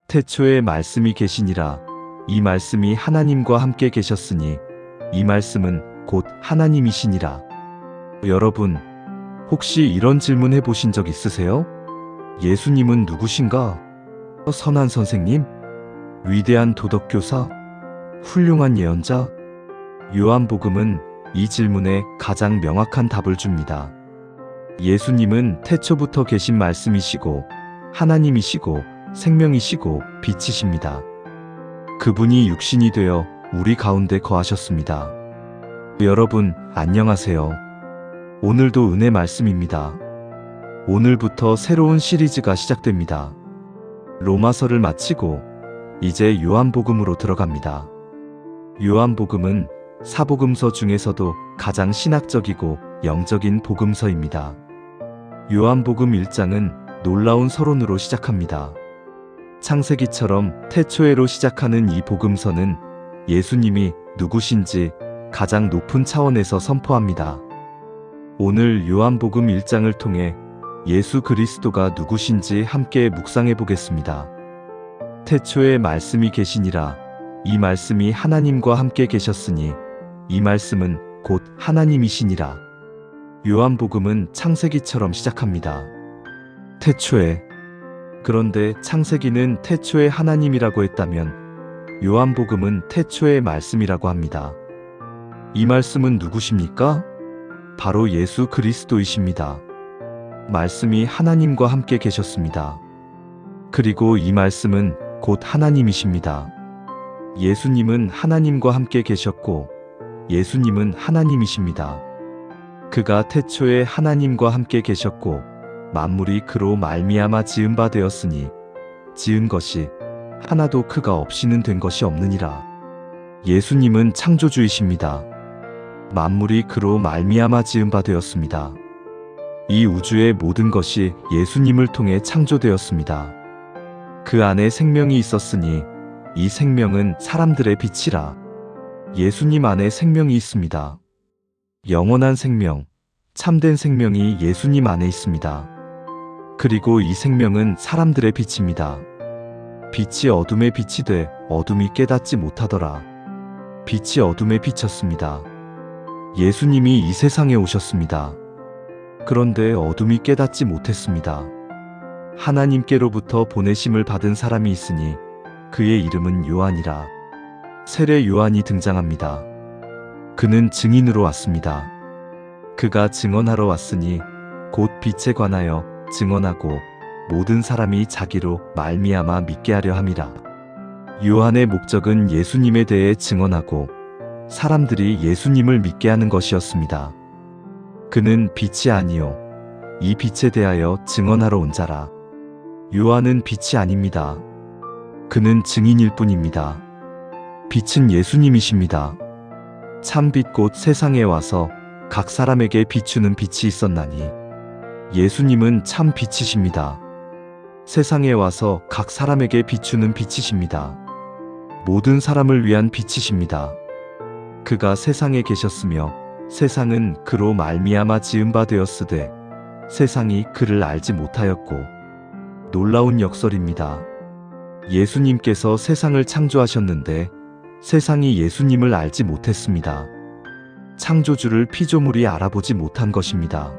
태초에 말씀이 계시니라. 이 말씀이 하나님과 함께 계셨으니 이 말씀은 곧 하나님이시니라. 여러분, 혹시 이런 질문 해보신 적 있으세요? 예수님은 누구신가? 선한 선생님? 위대한 도덕교사? 훌륭한 예언자? 요한복음은 이 질문에 가장 명확한 답을 줍니다. 예수님은 태초부터 계신 말씀이시고 하나님이시고 생명이시고 빛이십니다. 그분이 육신이 되어 우리 가운데 거하셨습니다. 여러분, 안녕하세요. 오늘도 은혜 말씀입니다. 오늘부터 새로운 시리즈가 시작됩니다. 로마서를 마치고 이제 요한복음으로 들어갑니다. 요한복음은 사복음서 중에서도 가장 신학적이고 영적인 복음서입니다. 요한복음 1장은 놀라운 서론으로 시작합니다. 창세기처럼 태초에로 시작하는 이 복음서는 예수님이 누구신지 가장 높은 차원에서 선포합니다. 오늘 요한복음 1장을 통해 예수 그리스도가 누구신지 함께 묵상해 보겠습니다. 태초에 말씀이 계시니라. 이 말씀이 하나님과 함께 계셨으니 이 말씀은 곧 하나님이시니라. 요한복음은 창세기처럼 시작합니다. 태초에. 그런데 창세기는 태초에 하나님이라고 했다면 요한복음은 태초의 말씀이라고 합니다. 이 말씀은 누구십니까? 바로 예수 그리스도이십니다. 말씀이 하나님과 함께 계셨습니다. 그리고 이 말씀은 곧 하나님이십니다. 예수님은 하나님과 함께 계셨고 예수님은 하나님이십니다. 그가 태초에 하나님과 함께 계셨고 만물이 그로 말미암아 지은 바 되었으니 지은 것이 하나도 그가 없이는 된 것이 없느니라. 예수님은 창조주이십니다. 만물이 그로 말미암아 지은 바 되었습니다. 이 우주의 모든 것이 예수님을 통해 창조되었습니다. 그 안에 생명이 있었으니 이 생명은 사람들의 빛이라. 예수님 안에 생명이 있습니다. 영원한 생명, 참된 생명이 예수님 안에 있습니다. 그리고 이 생명은 사람들의 빛입니다. 빛이 어둠에 빛이 돼 어둠이 깨닫지 못하더라. 빛이 어둠에 비쳤습니다. 예수님이 이 세상에 오셨습니다. 그런데 어둠이 깨닫지 못했습니다. 하나님께로부터 보내심을 받은 사람이 있으니 그의 이름은 요한이라. 세례 요한이 등장합니다. 그는 증인으로 왔습니다. 그가 증언하러 왔으니 곧 빛에 관하여 증언하고 모든 사람이 자기로 말미암아 믿게 하려 함이라. 요한의 목적은 예수님에 대해 증언하고 사람들이 예수님을 믿게 하는 것이었습니다. 그는 빛이 아니요 이 빛에 대하여 증언하러 온 자라. 요한은 빛이 아닙니다. 그는 증인일 뿐입니다. 빛은 예수님이십니다. 참빛 곧 세상에 와서 각 사람에게 비추는 빛이 있었나니 예수님은 참 빛이십니다. 세상에 와서 각 사람에게 비추는 빛이십니다. 모든 사람을 위한 빛이십니다. 그가 세상에 계셨으며 세상은 그로 말미암아 지은 바 되었으되 세상이 그를 알지 못하였고. 놀라운 역설입니다. 예수님께서 세상을 창조하셨는데 세상이 예수님을 알지 못했습니다. 창조주를 피조물이 알아보지 못한 것입니다.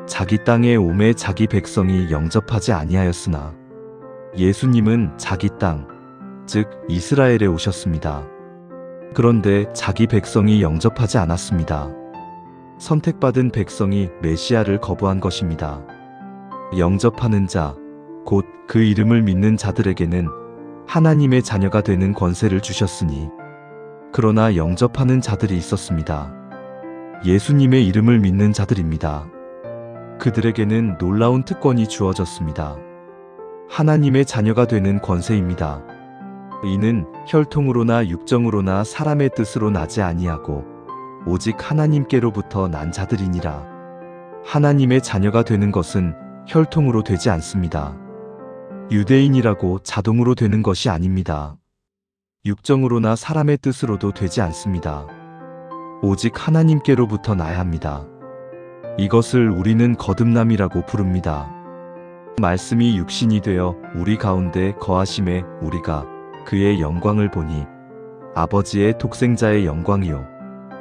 자기 땅에 오매 자기 백성이 영접하지 아니하였으나 예수님은 자기 땅, 즉 이스라엘에 오셨습니다. 그런데 자기 백성이 영접하지 않았습니다. 선택받은 백성이 메시아를 거부한 것입니다. 영접하는 자, 곧 그 이름을 믿는 자들에게는 하나님의 자녀가 되는 권세를 주셨으니 그러나 영접하는 자들이 있었습니다. 예수님의 이름을 믿는 자들입니다. 그들에게는 놀라운 특권이 주어졌습니다. 하나님의 자녀가 되는 권세입니다. 이는 혈통으로나 육정으로나 사람의 뜻으로 나지 아니하고 오직 하나님께로부터 난 자들이니라. 하나님의 자녀가 되는 것은 혈통으로 되지 않습니다. 유대인이라고 자동으로 되는 것이 아닙니다. 육정으로나 사람의 뜻으로도 되지 않습니다. 오직 하나님께로부터 나야 합니다. 이것을 우리는 거듭남이라고 부릅니다. 말씀이 육신이 되어 우리 가운데 거하심에 우리가 그의 영광을 보니 아버지의 독생자의 영광이요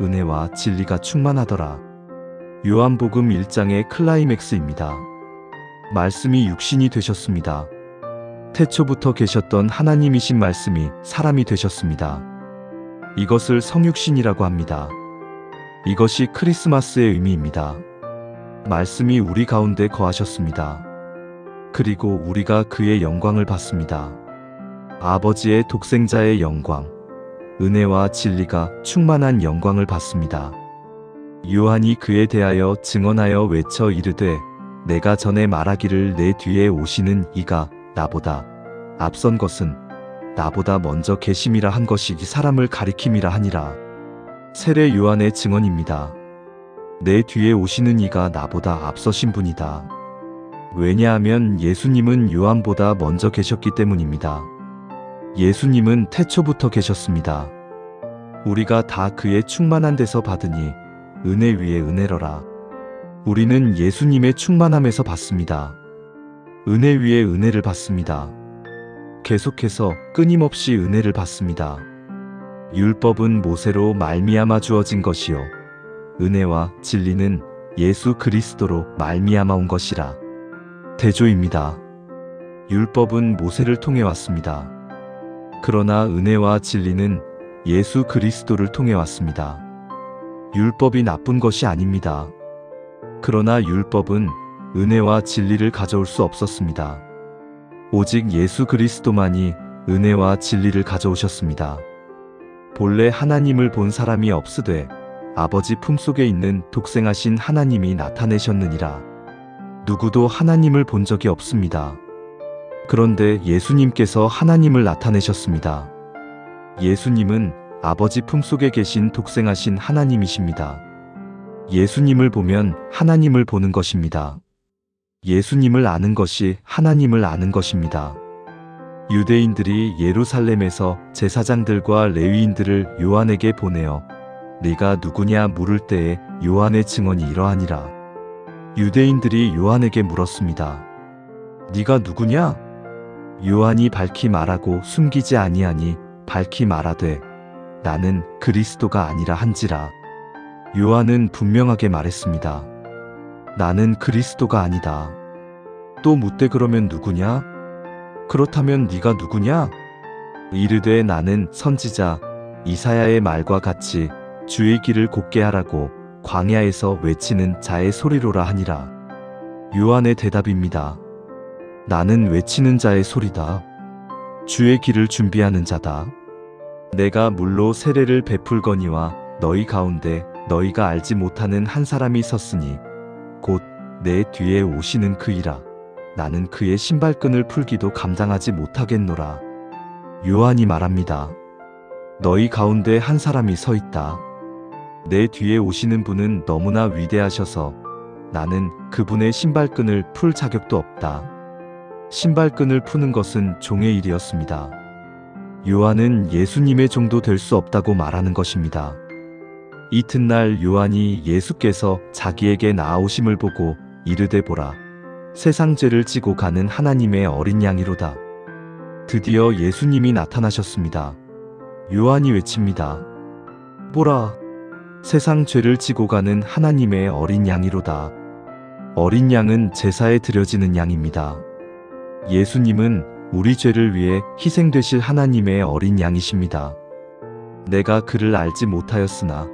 은혜와 진리가 충만하더라. 요한복음 1장의 클라이맥스입니다. 말씀이 육신이 되셨습니다. 태초부터 계셨던 하나님이신 말씀이 사람이 되셨습니다. 이것을 성육신이라고 합니다. 이것이 크리스마스의 의미입니다. 말씀이 우리 가운데 거하셨습니다. 그리고 우리가 그의 영광을 봤습니다. 아버지의 독생자의 영광, 은혜와 진리가 충만한 영광을 봤습니다. 요한이 그에 대하여 증언하여 외쳐 이르되 내가 전에 말하기를 내 뒤에 오시는 이가 나보다 앞선 것은 나보다 먼저 계심이라 한 것이 이 사람을 가리킴이라 하니라. 세례 요한의 증언입니다. 내 뒤에 오시는 이가 나보다 앞서신 분이다. 왜냐하면 예수님은 요한보다 먼저 계셨기 때문입니다. 예수님은 태초부터 계셨습니다. 우리가 다 그의 충만한 데서 받으니 은혜 위에 은혜로라. 우리는 예수님의 충만함에서 받습니다. 은혜 위에 은혜를 받습니다. 계속해서 끊임없이 은혜를 받습니다. 율법은 모세로 말미암아 주어진 것이요 은혜와 진리는 예수 그리스도로 말미암아 온 것이라. 대조입니다. 율법은 모세를 통해 왔습니다. 그러나 은혜와 진리는 예수 그리스도를 통해 왔습니다. 율법이 나쁜 것이 아닙니다. 그러나 율법은 은혜와 진리를 가져올 수 없었습니다. 오직 예수 그리스도만이 은혜와 진리를 가져오셨습니다. 본래 하나님을 본 사람이 없으되 아버지 품속에 있는 독생하신 하나님이 나타내셨느니라. 누구도 하나님을 본 적이 없습니다. 그런데 예수님께서 하나님을 나타내셨습니다. 예수님은 아버지 품속에 계신 독생하신 하나님이십니다. 예수님을 보면 하나님을 보는 것입니다. 예수님을 아는 것이 하나님을 아는 것입니다. 유대인들이 예루살렘에서 제사장들과 레위인들을 요한에게 보내어 네가 누구냐 물을 때에 요한의 증언이 이러하니라. 유대인들이 요한에게 물었습니다. 네가 누구냐? 요한이 밝히 말하고 숨기지 아니하니 밝히 말하되 나는 그리스도가 아니라 한지라. 요한은 분명하게 말했습니다. 나는 그리스도가 아니다. 또 묻되 그러면 누구냐? 그렇다면 네가 누구냐? 이르되 나는 선지자 이사야의 말과 같이 주의 길을 곧게 하라고 광야에서 외치는 자의 소리로라 하니라. 요한의 대답입니다. 나는 외치는 자의 소리다. 주의 길을 준비하는 자다. 내가 물로 세례를 베풀거니와 너희 가운데 너희가 알지 못하는 한 사람이 섰으니 곧 내 뒤에 오시는 그이라. 나는 그의 신발끈을 풀기도 감당하지 못하겠노라. 요한이 말합니다. 너희 가운데 한 사람이 서 있다. 내 뒤에 오시는 분은 너무나 위대하셔서 나는 그분의 신발끈을 풀 자격도 없다. 신발끈을 푸는 것은 종의 일이었습니다. 요한은 예수님의 종도 될 수 없다고 말하는 것입니다. 이튿날 요한이 예수께서 자기에게 나아오심을 보고 이르되 보라, 세상 죄를 지고 가는 하나님의 어린 양이로다. 드디어 예수님이 나타나셨습니다. 요한이 외칩니다. 보라, 세상 죄를 지고 가는 하나님의 어린 양이로다. 어린 양은 제사에 드려지는 양입니다. 예수님은 우리 죄를 위해 희생되실 하나님의 어린 양이십니다. 내가 그를 알지 못하였으나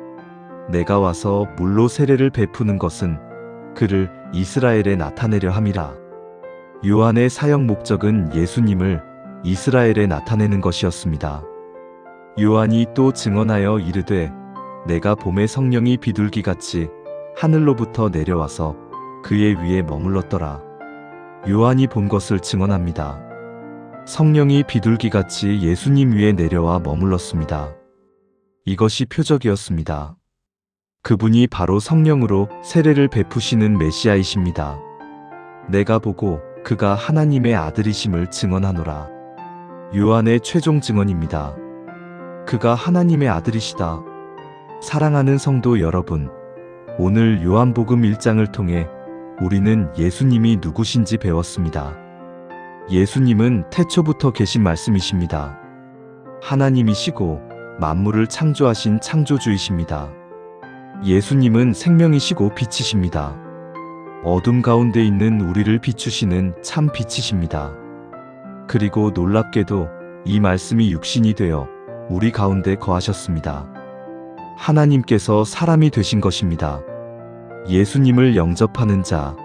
내가 와서 물로 세례를 베푸는 것은 그를 이스라엘에 나타내려 함이라. 요한의 사역 목적은 예수님을 이스라엘에 나타내는 것이었습니다. 요한이 또 증언하여 이르되 내가 봄에 성령이 비둘기같이 하늘로부터 내려와서 그의 위에 머물렀더라. 요한이 본 것을 증언합니다. 성령이 비둘기같이 예수님 위에 내려와 머물렀습니다. 이것이 표적이었습니다. 그분이 바로 성령으로 세례를 베푸시는 메시아이십니다. 내가 보고 그가 하나님의 아들이심을 증언하노라. 요한의 최종 증언입니다. 그가 하나님의 아들이시다. 사랑하는 성도 여러분, 오늘 요한복음 1장을 통해 우리는 예수님이 누구신지 배웠습니다. 예수님은 태초부터 계신 말씀이십니다. 하나님이시고 만물을 창조하신 창조주이십니다. 예수님은 생명이시고 빛이십니다. 어둠 가운데 있는 우리를 비추시는 참 빛이십니다. 그리고 놀랍게도 이 말씀이 육신이 되어 우리 가운데 거하셨습니다. 하나님께서 사람이 되신 것입니다. 예수님을 영접하는 자,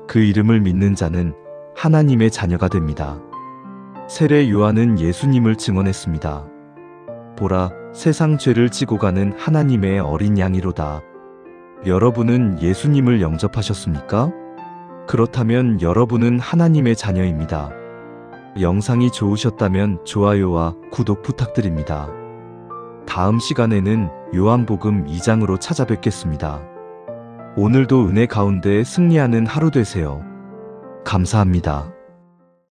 그 이름을 믿는 자는 하나님의 자녀가 됩니다. 세례 요한은 예수님을 증언했습니다. 보라, 세상 죄를 지고 가는 하나님의 어린 양이로다. 여러분은 예수님을 영접하셨습니까? 그렇다면 여러분은 하나님의 자녀입니다. 영상이 좋으셨다면 좋아요와 구독 부탁드립니다. 다음 시간에는 요한복음 2장으로 찾아뵙겠습니다. 오늘도 은혜 가운데 승리하는 하루 되세요. 감사합니다.